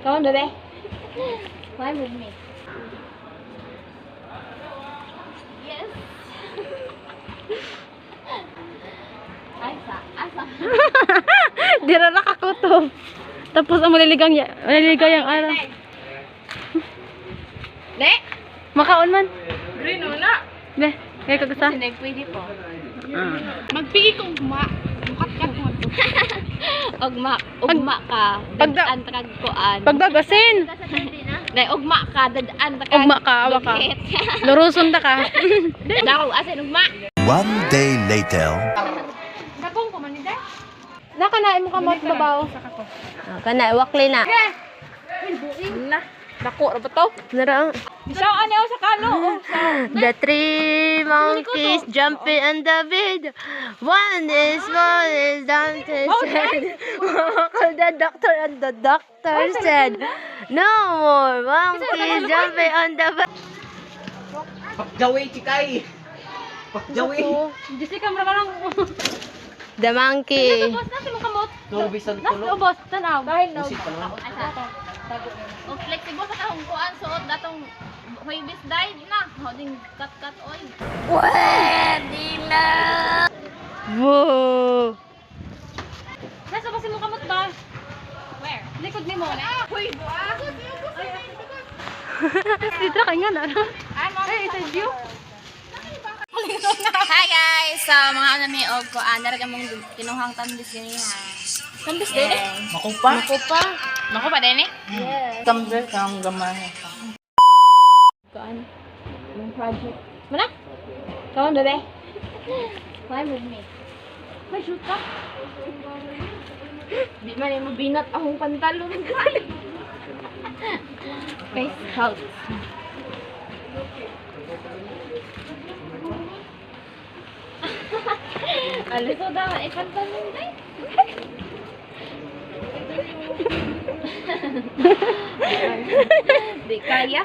Come on, baby. Climb with me. Yes. Asa. Di na nakakutob. Tapos ang maliligayang araw. De! Makaon man. Green na. Be, kaya kagasa. Sinag pwede po. Magpigi kong mukat mo. Ugma ka. Pagda- Dadaan takag kuan. Pagdagasin. Dai ugma ka dadaan takag. Ugma ka, awa ka. Luruson ta ka. Dako asin ugma. One day later. Dabong ko man ni Day. Naka na imo kamot babaw. Kana wakli na. Na. Dako ra ba to? Nara. Isaw ano sa kalo. The three monkeys jumping on the bed. One is Dante said. Call the doctor and the doctor said, no more monkeys jumping on the bed. Pakjawi chikay. Pakjawi. Jessica mura lang. The monkey. Nasa mo kamot. Turbisan Nasa tulo. ubos tanaw. Dahil na. Musik pa naman. O flexible sa tahong kuan suot datong huibis dive na. Hoding cut oil. Pwede na. Whoa. Nasa ba si mo kamot ba? Where? Likod ni mo. Huy, buas. Dito kay nga na. Ay, ito view. Hi guys! So, mga anami og kuan naraga mong kinuhang tambis yun ha. Tambis din eh. Makupa. Mako pa din eh. Tumbler kang gamay. Kuan. Yung project. Mana? Come on, baby. Climb with me. May shoot ka. Di man yung mabinat akong pantalon. Face out. Alis ko daw, pantalon na Di kaya.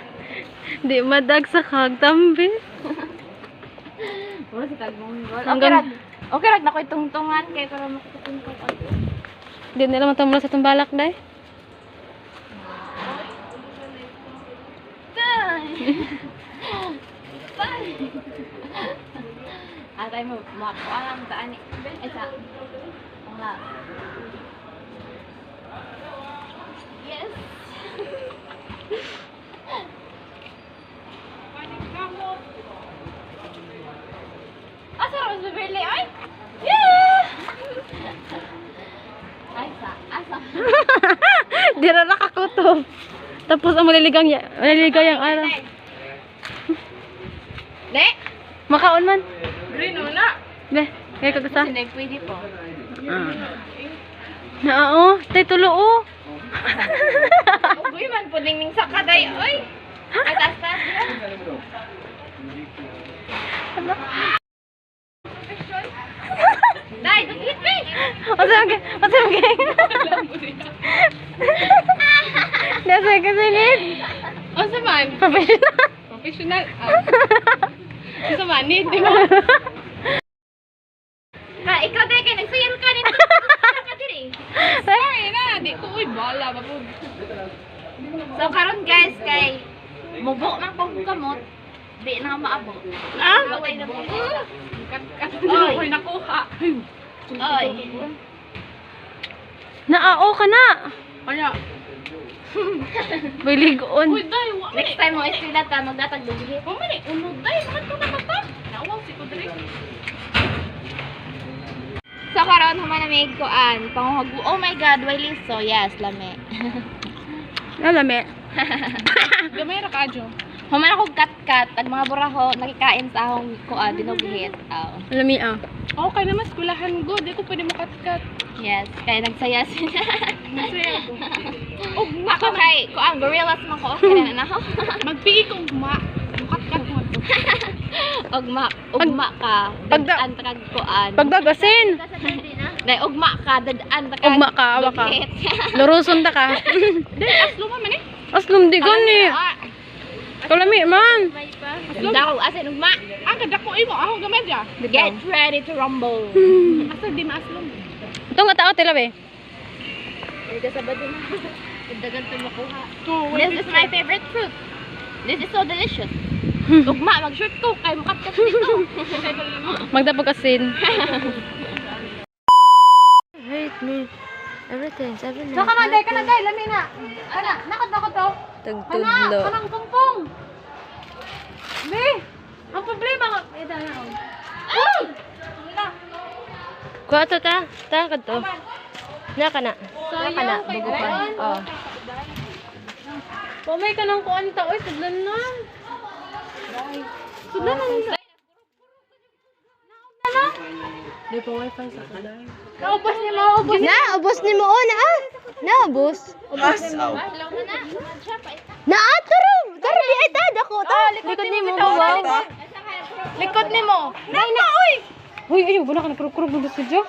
Di madag sa kagtambi. Wala si Tagmonggol. Hanggang- Okay rag na ko'y tungtungan kay para makatungkol ako. Di nila matumula sa tumbalak day. Atay mo makuha lang taan ni. Isa. Nga. Yes. Asa Rose Beverly ay? Yeah! Asa. Di na nakakutob. Tapos ang maliligayang araw. De! Makaon man. Green na. Be, kaya kagasa. Sinag pwede po. Nao, tay tulo o. Uy man puding ning sakaday oy. Ay taas. Dai, don't hit me. Asa mga. Nasa kasilid. O sa man. Professional. Professional. Sa man ni, di ba? Ha, ikaw dai kay nagsayal ka nito. Ka diri. Sorry na, di ko uy bala ba po. So karon guys kay mubo man pag kamot. Di na maabot. Ah? Watay na mo. Kat Oy. ko nakuha. Oy. Naao ka na. Kaya, May ligoon. uy day, wa Next time mo eskwela ta magdatag dugi. Pumili, unod day, naman ko namatap. Nawaw si Kudri. So karon human na may kuan, panguhag. Oh my god, why liso? Yes, lame. Alame. Gamay ra ka, Jo. Human ako kat-kat, ag mga buraho nakikain sa akong kuan dinughit. Oh. Alami ah. Okay naman, skulahan go. Di ko pwede makat-kat. Yes, kaya nagsaya sila. Masaya ako. Ako kay kuan gorillas man ko okay na ako. Magpigi kong mukat-kat mo. Ugma ka. Pagda- Dadaan takag kuan. Pagdagasin. Dai ugma ka dadaan takag. Ugma ka, awa ka. dughit. Luruson ta ka. Di, aslo man eh. Aslum di gani. Ah, Kalami man. Daw asin ugma. Ang ganda ko imo, ako gamay dya. Get ready to rumble. Asa di maaslong. Ito nga tao tila be. Hindi ka sabado na. Dagan to makuha. This is my favorite fruit. This is so delicious. Ugma, mag-short ko. Kay makatkat dito. Magdapog asin. Hate me. Everything, everything. So, kamanday ka na, day. Lami na. Ana, nakad ako to. Ana, Tagtudlo. kanang pungpong. Be, ang problema nga. Ito na ako. Ay! Wala. Kuha to ta. Takad to. Naka na. Naka na. Sayang, kay Bugo pa. Dayan. Oh. Pumay ka ng kuan ta. Uy, sudlan na. Sudlan na nila. Di pa wifi sa kulay. Naubos niya, maubos. Naubos ni mo na ah. Naubos. Tara. Tara di ay ta dako ta. Likod ni mo babaw. Likod ni mo. Na, uy! Uy, ayun, wala ka nagkurug-kurug ng studio.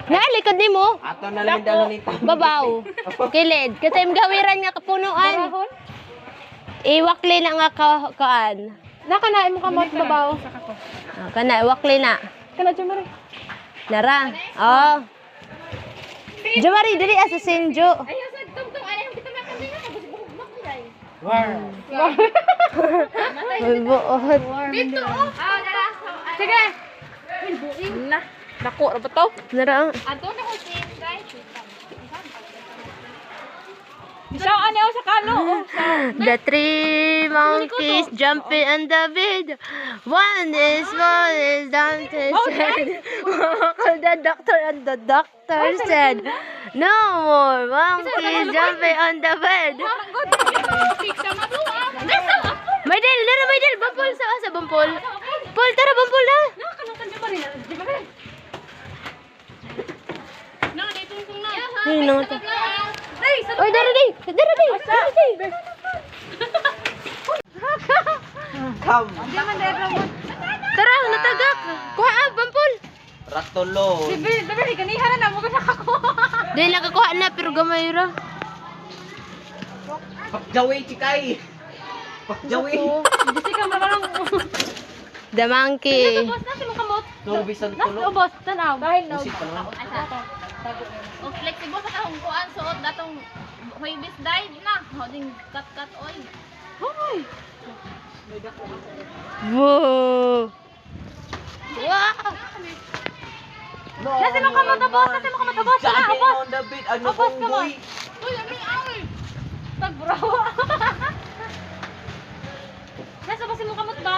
Na likod ni mo. Ato na lang dalo nito. Babaw. Kilid. Kasi im gawiran nga kapunuan. Iwakli na nga kaan. Nakanain mo kamot babaw. Kana iwakli na. Kana Jumari. Nara. Oh. Jumari dili assassin Jo. Ayun, sa tungtong. Ayaw, kita makan din na. Tapos buhok makulay. War. Ay buot. Dito, oh. Dala. Sige. Na. Dako, ra ba to? Nara. Ato na ko si guys. Isa ani ako sa kalo. The three monkeys jumping on the bed. One is down to said. Called the doctor and the doctor said, no more monkeys jumping on the bed. Maydel, nara Maydel, bampol sa bampol. Pol, tara bampol na. Ay, no. Oy, dara di. Come. Tara, natagak. Kuha bampol. Ratulo. Dali, ganihan na mo sa ako. Dahil nakakuha na pero gamay ra. Pakjawi chikay. Pakjawi. Hindi ka marang. The monkey. Boss na mo kamot. Nubisan Nas tulo. ubos tanaw. Dahil Musik pa naman. O flexible sa tahong kuan suot datong huibis died na. Hoding cut oy. Hoy. Whoa. Wow. Nasi mo kamot ubos, ubos. Jumping on the bed. Ano Abos kong ka mo. boy? Uy, ami ay. Tagbrawa. Nasa ba si mo kamot ba?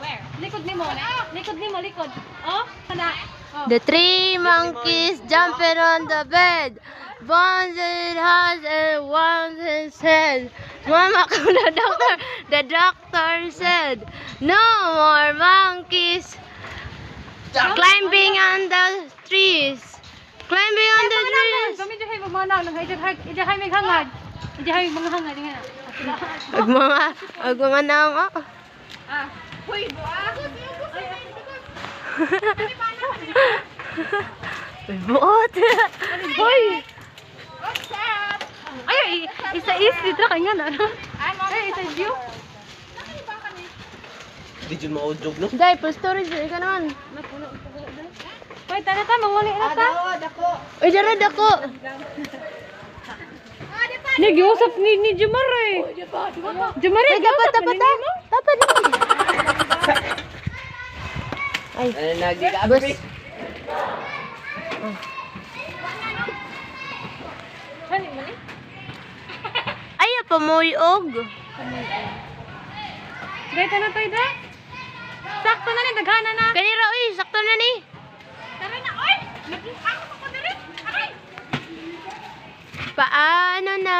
Where? Likod ni mo. Likod. Oh, kana. Oh. The three monkeys jumping on the bed. One's in hands and one's in head. Mama, the doctor said, no more monkeys climbing on the trees. Climbing on the trees. Kami dihay magmanaw nang ijahay mig hangad. Ijahay mga hangad nga. Ag mga naong Uy, buak. buot. Hoy. What's up? Ay, isa dito kay nga na. Ay, isa view. Di dyan maudjog no? Dai, full storage ka naman. Hoy, tara ta manguli na ta. Uy, dara dako. Nag-usap ni Jumare. Jumare, Ay, dapat. Dapat na. Ay, Ano nagi ka bus. abi? Ay, pamuyog. Dito na to ida. Sakto na ni daghana na. Kanira, uy, sakto na ni. Tara na, oy. Ako ko diri. Aray. Paano na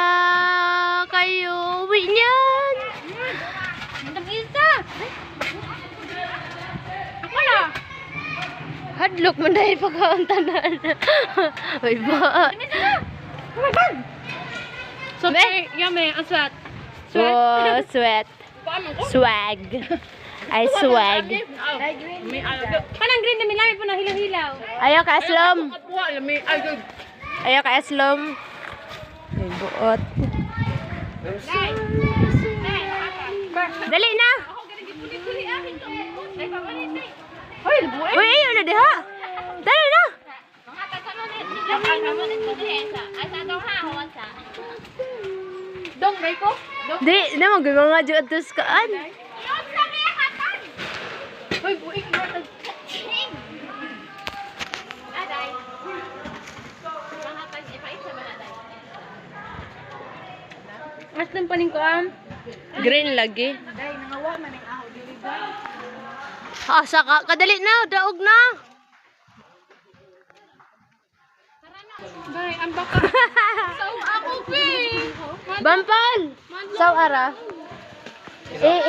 kayo uwi niyan? Madam Isa. Ako na. Hadlok man dahil pagkauntanan. Uy, ba? Oh my God. So, yummy, ang sweat. Oh, sweat. Swag. Ay, swag. Kanang green na milami po na hilaw-hilaw. Ayaw ka, Aslom. Ayaw ka, Aslom. Ay, buot. Dali na. Uy, ayaw na diha. Dali na. Mga tatanong nito. Ay, sa itong hahawan sa. dong, may ko. Di, na magmga dyan atos kaan. Hoy, buik na tag. Aday. Mga pag ipait sa mga aday. Mas lang paning ko Green lagi. Day, nangawa man ang aho dili ba? Ah, saka, kadali na, daog na. Day, ang baka. So ako pe. Bampal! Saw ara.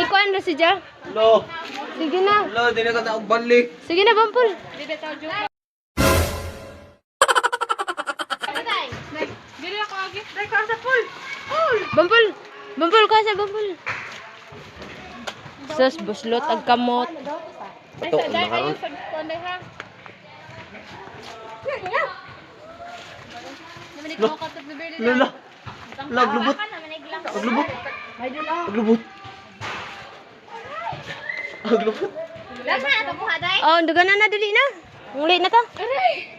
Ikuan na si Ja. Lo. Sige na. Lo, di na ka taog balik. Sige na, Bampal. Dili taw joke. Aday. Dili ako agi. Day ka sa pool. Pool. Bampal. Bampal ka sa Bampal. Sus, buslot, ag kamot. Pato, nakaroon. Sa konday ha. Naman ikaw ka tag bibili. Lala. Laglubot. Laglubot. Laglubot. Laglubot. Lama na ito po, aday. Oh, dugan na dali na. Muli na ta.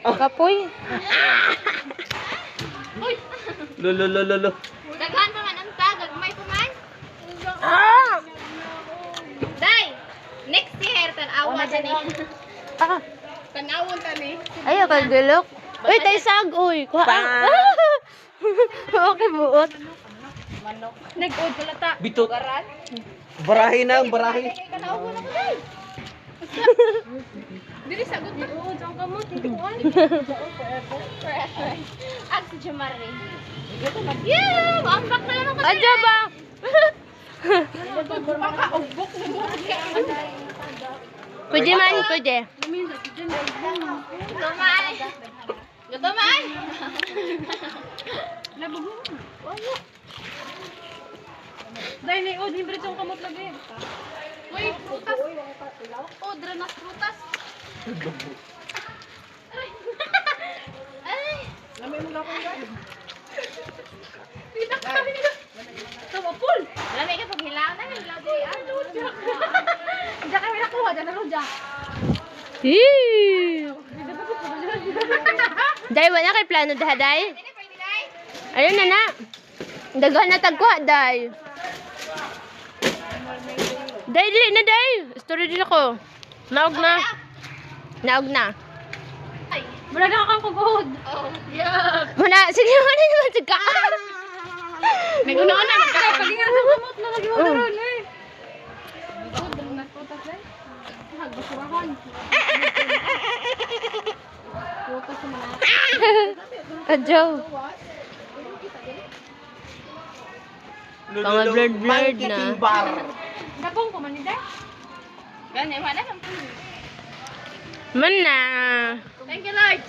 Kapoy. Lo. Daghan pa man ang tagag. May puman. Ah! Day. Next year, tanawa na ni. Ah, Tanawon ta ni. ayaw kagulok. Uy, tayo sag, uy. Kuha. Okay, buot. Nag-od pala ta. Bitot. Barahin na, barahin. Kanawa na ko day. Dili sagot ta. Oo, jang kamot. Ag si Jumari. Yeah! Ang bak na naman kasi. Adya ba? Maka-ugbok mo. Pwede man, pwede. Gutomay. Gutomay. Labog mo. Dahil na od, libre tong kamot lagi. Uy, prutas. Oh, dranas prutas. Ay. Tawa pool. Lamay ka pag hilaw na. Hilaw di. Diyan kami nakuha, diyan na Roja. Day, wala kay plano daha, Day. Ayun na na. Daghan na tagkuha, Day. Day, dili na, Day. Story din ako. Naog na. Naog na. Wala na kang kugod. Oh, yeah. Muna, sige, wala naman sa ka. Nag-una-una. Pag-ingat sa kamot na lagi mo na ron eh. Dranas prutas day. Hagbasurahan. Prutas sa mga. Adyo. Mga blurred na. Bar. Dabong ko man ni day. Ganyan, wala lang. Man na. Thank you, Lord.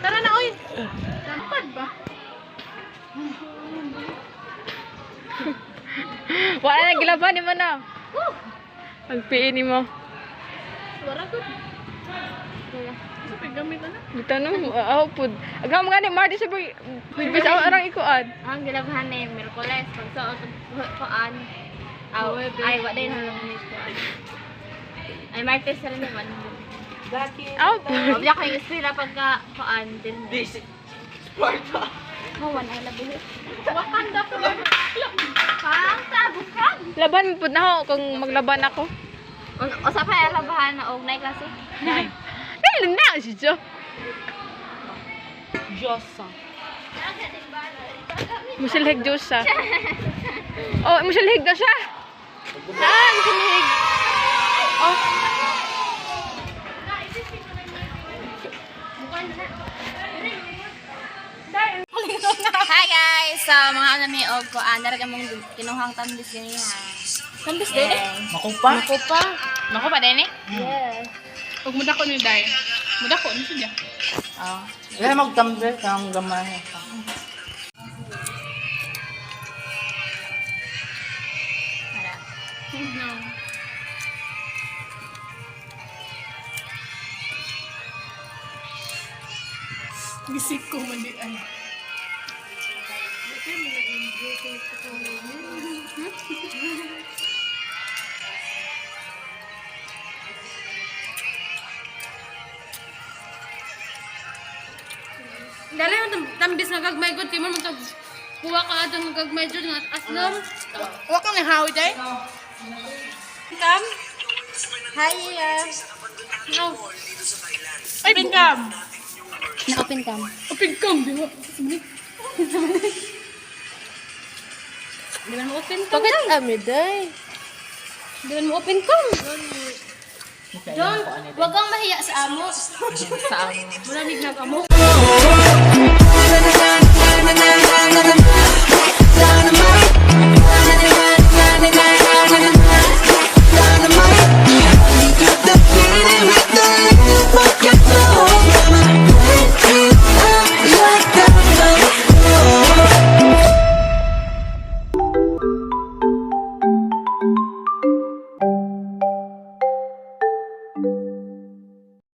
Tara na, oy. Dampad ba? Wala na gilaban mo na. Pagpiin mo. Wala ko. Sa paggamit na. Dito no, ako pud. Agam nga ni Marty sa boy. Bisa arang ikuan. Ang gilabhan ni Miracules. Pagsuot koan. Ay, wala din lang ni koan. Ay, Martes sa rin naman. Aw. Mabya ko yung eskwela pagka koan din. This Sparta. Kawan ay labuhi. Wakanda ko. Pang tabukan. Laban mo pud na ako kung maglaban ako. Usa pa yung labahan na og nay klase. Dahil na si Jo. Josa. Musilhig Diyosa. Oh, musilhig daw siya. Ah, musilhig. Oh. Hi guys! So, mga ano ni og ko naraga mong kinuhang tambis gani ha. Tambis din eh. Makupa. Nako pa din eh. Yes. Huwag mo dako ni day. Mudako ni siya. Yan magtambe ang gamay. Bisik ko man di ay. Dali ang tambis nga gagmay gud kay mo Kuha ka adong gagmay dyan nga aslom. Huwag kang nahawi, day. Kam? Hi, No. Open cam. Na-open cam. Open cam, di ba? Di ba mo open cam? Bakit ami, day? Di ba mo open cam? John, huwag kang mahiya sa amo. Sa amo. Malamig na ka mo.